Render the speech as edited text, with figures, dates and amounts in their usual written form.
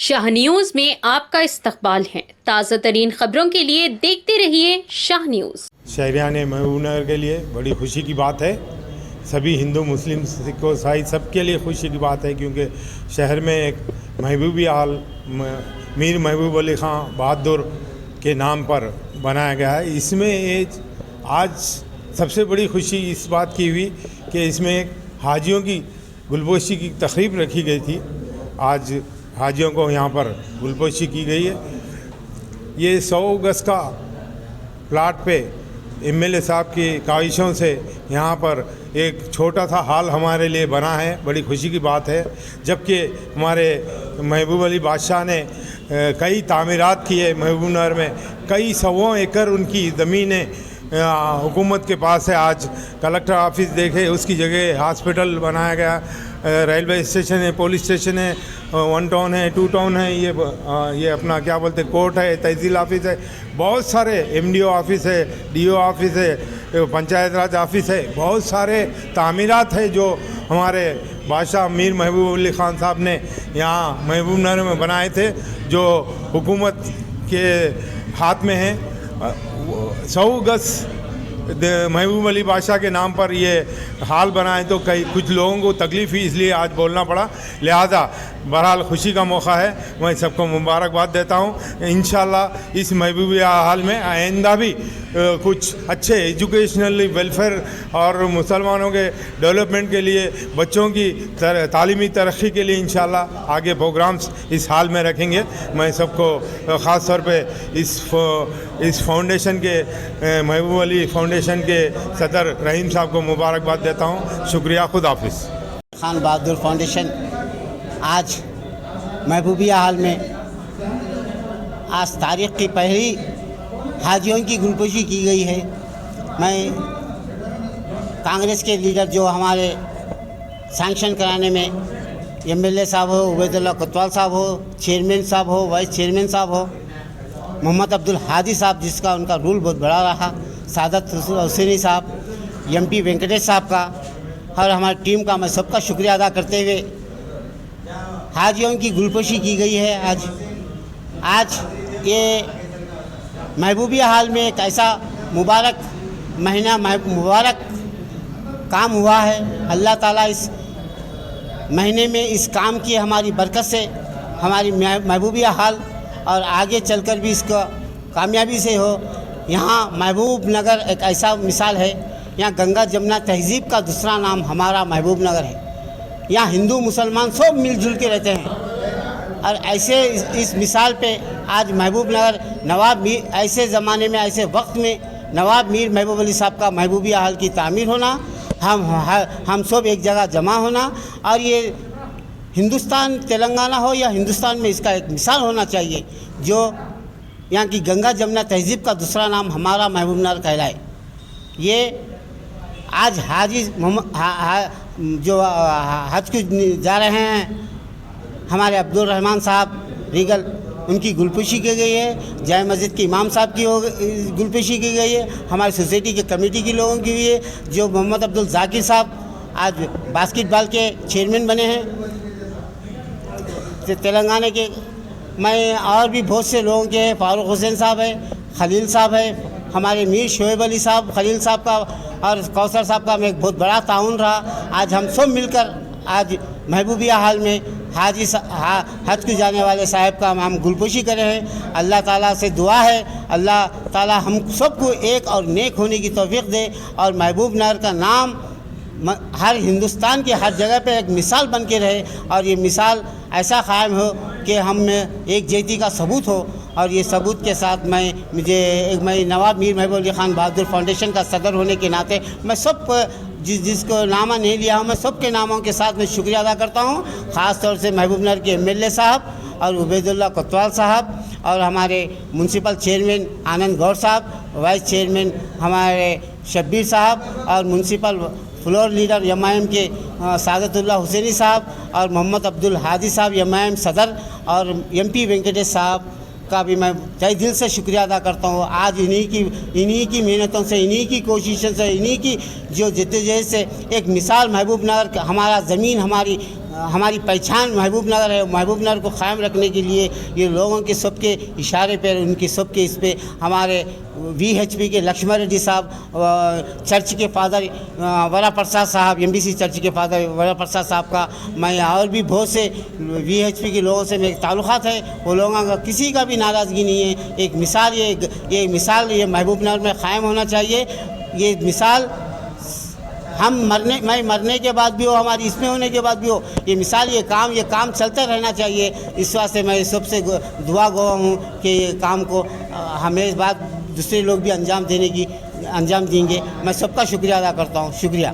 Shah news में आपका इस्तकबाल है। ताज़ा तरीन खबरों के लिए देखते रहिए शाह न्यूज। शहरियान महबूबनगर के लिए बड़ी खुशी की बात है। सभी हिंदू मुस्लिम सिख ईसाई सबके लिए खुशी की बात है, क्योंकि शहर में एक महबूबिया हाल मीर महबूब अली ख़ान बहादुर के नाम पर बनाया गया है। इसमें आज सबसे बड़ी खुशी इस बात की हुई कि इसमें एक हाजियों की गुलपोशी की तकरीब रखी गई थी। आज हाजियों को यहाँ पर गुलपोशी की गई है। ये 100 गज का प्लाट पे एमएलए साहब की काविशों से यहाँ पर एक छोटा सा हॉल हमारे लिए बना है। बड़ी खुशी की बात है, जबकि हमारे महबूब अली बादशाह ने कई तामीरात किए। महबूबनगर में कई 100 एकड़ उनकी ज़मीनें हुकूमत के पास है। आज कलेक्टर ऑफिस देखे, उसकी जगह हॉस्पिटल बनाया गया, रेलवे स्टेशन है, पुलिस स्टेशन है, 1 टाउन है, 2 टाउन है, ये अपना क्या बोलते कोर्ट है, तहसील ऑफिस है, बहुत सारे एमडीओ ऑफिस है, डीओ ऑफिस है, पंचायत राज ऑफिस है, बहुत सारे तामीरात है जो हमारे बादशाह मीर महबूब अली ख़ान साहब ने यहाँ महबूबनगर में बनाए थे, जो हुकूमत के हाथ में है। 100 गज महबूब अली बादशाह के नाम पर ये हाल बनाए तो कुछ लोगों को तकलीफ़ हुई, इसलिए आज बोलना पड़ा। लिहाजा बहरहाल खुशी का मौका है, मैं सबको मुबारकबाद देता हूँ। इंशाल्लाह इस महबूबिया हाल में आइंदा भी कुछ अच्छे एजुकेशनल वेलफेयर और मुसलमानों के डेवलपमेंट के लिए, बच्चों की तालीमी तरक्की के लिए इंशाल्लाह आगे प्रोग्राम्स इस हाल में रखेंगे। मैं सबको ख़ास तौर पे इस फाउंडेशन के महबूब अली फाउंडेशन के सदर रहीम साहब को मुबारकबाद देता हूँ। शुक्रिया, खुदा हाफिज़। खान बहादुर फाउंडेशन आज महबूबिया हाल में आज तारीख़ की पहली हाजियों की गुलपोशी की गई है। मैं कांग्रेस के लीडर जो हमारे सैंक्शन कराने में एमएलए साहब हो, उबैदुल्ला कोतवाल साहब हो, चेयरमैन साहब हो, वाइस चेयरमैन साहब हो, मोहम्मद अब्दुल हादी साहब जिसका उनका रोल बहुत बड़ा रहा, सादत हुसैनी साहब, एमपी वेंकटेश साहब का और हमारी टीम का मैं सबका शुक्रिया अदा करते हुए हाजियों की गुलपोशी की गई है। आज ये महबूबिया हाल में एक ऐसा मुबारक महीना मुबारक काम हुआ है। अल्लाह ताला इस महीने में इस काम की हमारी बरकत से हमारी महबूबिया हाल और आगे चलकर भी इसका कामयाबी से हो। यहाँ महबूब नगर एक ऐसा मिसाल है, यहाँ गंगा जमुना तहज़ीब का दूसरा नाम हमारा महबूब नगर है। यहाँ हिंदू मुसलमान सब मिलजुल के रहते हैं और ऐसे इस मिसाल पे आज महबूब नगर नवाब मीर ऐसे ज़माने में ऐसे वक्त में नवाब मीर महबूब अली साहब का महबूबिया हाल की तामीर होना, हम सब एक जगह जमा होना और ये हिंदुस्तान तेलंगाना हो या हिंदुस्तान में इसका एक मिसाल होना चाहिए, जो यहाँ की गंगा जमुना तहज़ीब का दूसरा नाम हमारा महबूब नगर कहलाए। ये आज हाजी जो हज को जा रहे हैं हमारे अब्दुल रहमान साहब रीगल, उनकी गुलपोशी की गई है। जाय मस्जिद के इमाम साहब की गुलपोशी की गई है। हमारी सोसाइटी के कमेटी के लोगों की भी है। जो मोहम्मद अब्दुल जाकिर साहब आज बास्केटबॉल के चेयरमैन बने हैं तेलंगाना के। मैं और भी बहुत से लोगों के, फारूक हुसैन साहब है, खलील साहब है, हमारे मीर शोएब अली साहब, खलील साहब का और कौसर साहब का में एक बहुत बड़ा ताउन रहा। आज हम सब मिलकर आज महबूबिया हाल में हज को जाने वाले साहब का हम गुलपोशी करे हैं। अल्लाह ताला से दुआ है, अल्लाह ताला हम सबको एक और नेक होने की तौफीक दे और महबूब नगर का नाम हर हिंदुस्तान के हर जगह पे एक मिसाल बन के रहे और ये मिसाल ऐसा कायम हो कि हम में एक जेती का सबूत हो। और ये सबूत के साथ मैं नवाब मीर महबूब अली ख़ान बहादुर फाउंडेशन का सदर होने के नाते मैं सब जिसको नामा नहीं लिया हूँ, मैं सबके नामों के साथ मैं शुक्रिया अदा करता हूँ। ख़ास तौर से महबूब नगर के एमएलए साहब और उबैदुल्ला कोतवाल साहब और हमारे म्यूनसिपल चेयरमैन आनंद गौर साहब, वाइस चेयरमैन हमारे शब्बीर साहब और म्यूनसिपल फ्लोर लीडर एमआईएम के सादतुल्ला हुसैनी साहब और मोहम्मद अब्दुल हादी साहब एमआईएम सदर और एमपी वेंकटेश साहब का भी मैं तहे दिल से शुक्रिया अदा करता हूँ। आज इन्हीं की मेहनतों से, इन्हीं की कोशिशों से, इन्हीं की जो जद्दोजहद से एक मिसाल महबूब नगर हमारा ज़मीन हमारी हमारी पहचान महबूब नगर है। महबूब नगर को क़ायम रखने के लिए ये लोगों के सबके इशारे पर, उनके सबके इस पे हमारे VHP के लक्ष्मण रेड्डी साहब, चर्च के फादर वरा प्रसाद साहब, MBC चर्च के फादर वरा प्रसाद साहब का, मैं और भी बहुत से VHP के लोगों से मेरे ताल्लुक़ात है। वो लोगों का किसी का भी नाराज़गी नहीं है। एक मिसाल ये मिसाल ये महबूब नगर में क़ायम होना चाहिए। ये मिसाल मैं मरने के बाद भी हो, हमारी इसमें होने के बाद भी हो, ये मिसाल ये काम चलता रहना चाहिए। इस वास्ते मैं सबसे दुआ गो हूँ कि ये काम को हमें बाद दूसरे लोग भी अंजाम देंगे। मैं सबका शुक्रिया अदा करता हूँ। शुक्रिया।